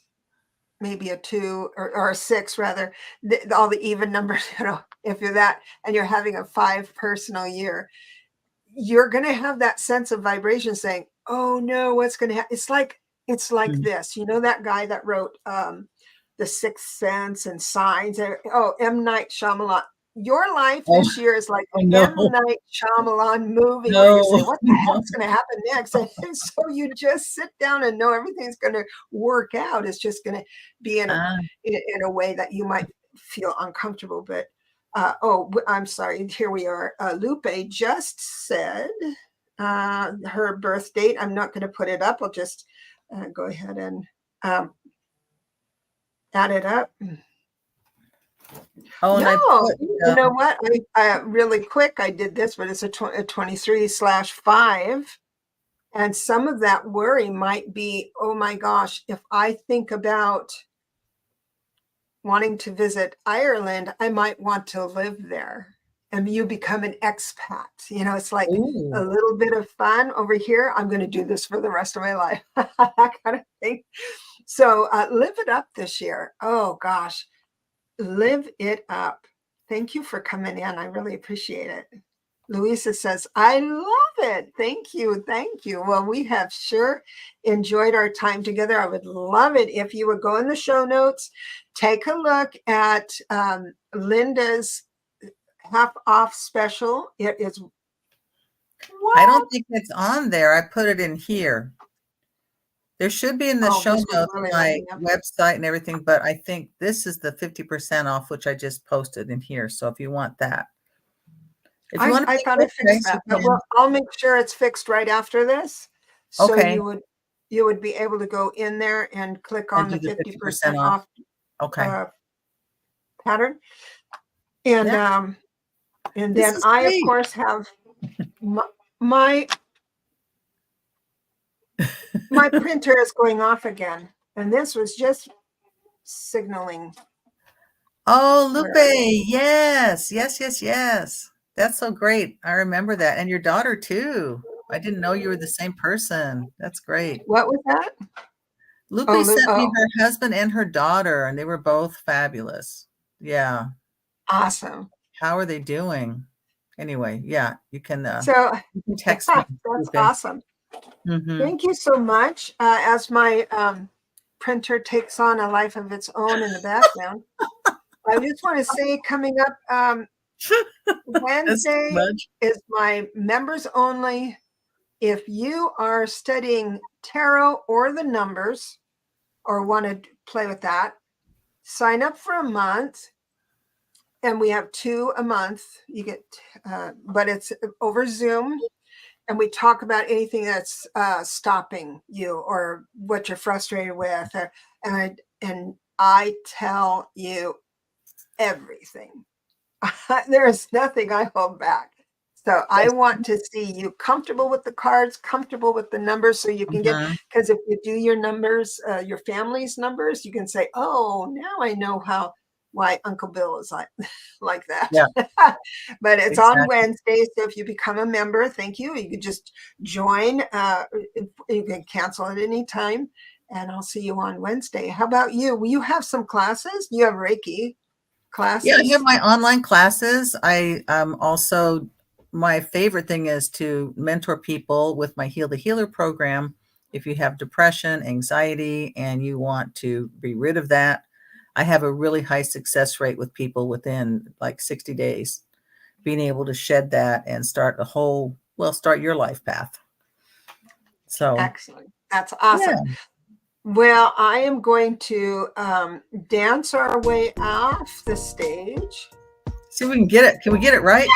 maybe a 2 or a 6 rather, all the even numbers, if you're that, and you're having a 5 personal year, you're going to have that sense of vibration saying, oh no, what's going to happen? It's like this, that guy that wrote The Sixth Sense and Signs, M. Night Shyamalan. Your life this year is like an M. Night Shyamalan movie where you say, what the hell's going to happen next? And so you just sit down and know everything's going to work out. It's just going to be in a way that you might feel uncomfortable. But I'm sorry. Here we are. Lupe just said her birth date. I'm not going to put it up. I'll just go ahead and add it up. Oh, no, you know what? I really quick, I did this, but it's a 23/5. And some of that worry might be, oh my gosh, if I think about wanting to visit Ireland, I might want to live there. And you become an expat. It's like a little bit of fun over here. I'm going to do this for the rest of my life. That kind of thing. So live it up this year. Oh gosh. Live it up. Thank you for coming in. I really appreciate it. Louisa says, I love it. Thank you. Thank you. Well, we have sure enjoyed our time together. I would love it if you would go in the show notes, take a look at Linda's half off special. It is. What? I don't think it's on there. I put it in here. There should be in the show notes, really my website and everything, but I think this is the 50% off, which I just posted in here. So if you want that. If you want to I take thought I X-rays, fixed that, you but well, can. I'll make sure it's fixed right after this. So Okay. you would be able to go in there and click on And do the the 50% 50% off. off Okay. pattern. And Yeah. and This then is I, of great. course, have my my printer is going off again. And this was just signaling. Oh, Lupe. Yes. Yes, yes, yes. That's so great. I remember that. And your daughter too. I didn't know you were the same person. That's great. What was that? Lupe Oh, sent me her husband and her daughter, and they were both fabulous. Yeah. awesome. How are they doing? Anyway, yeah, you can So text me, that's Lupe. awesome. Mhm. Thank you so much. As my printer takes on a life of its own in the background, I just want to say coming up Wednesday is my members only. If you are studying tarot or the numbers or want to play with that, sign up for a month. And we have 2 a month. You get, but it's over Zoom. And we talk about anything that's stopping you or what you're frustrated with. And I tell you everything. There's nothing I hold back. So I want to see you comfortable with the cards, comfortable with the numbers, so you can get, because if you do your numbers, your family's numbers, you can say, oh, now I know why Uncle Bill is like that. Yeah. But it's on Wednesday. So if you become a member, thank you. You could just join. You can cancel at any time. And I'll see you on Wednesday. How about you? Will you have some classes? You have Reiki classes? Yeah, I have my online classes. I also, my favorite thing is to mentor people with my Heal the Healer program. If you have depression, anxiety, and you want to be rid of that, I have a really high success rate with people within like 60 days, being able to shed that and start start your life path. So excellent. That's awesome. Yeah. Well, I am going to dance our way off the stage. See if we can get it. Can we get it right?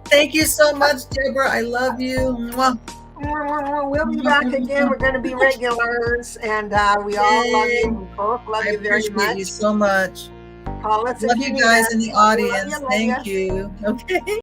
Thank you so much, Deborah. I love you. We'll be back again. We're going to be regulars, and we all love you. We both love you very much. I appreciate you so much. Call us love you guys in the audience. Thank you. Okay.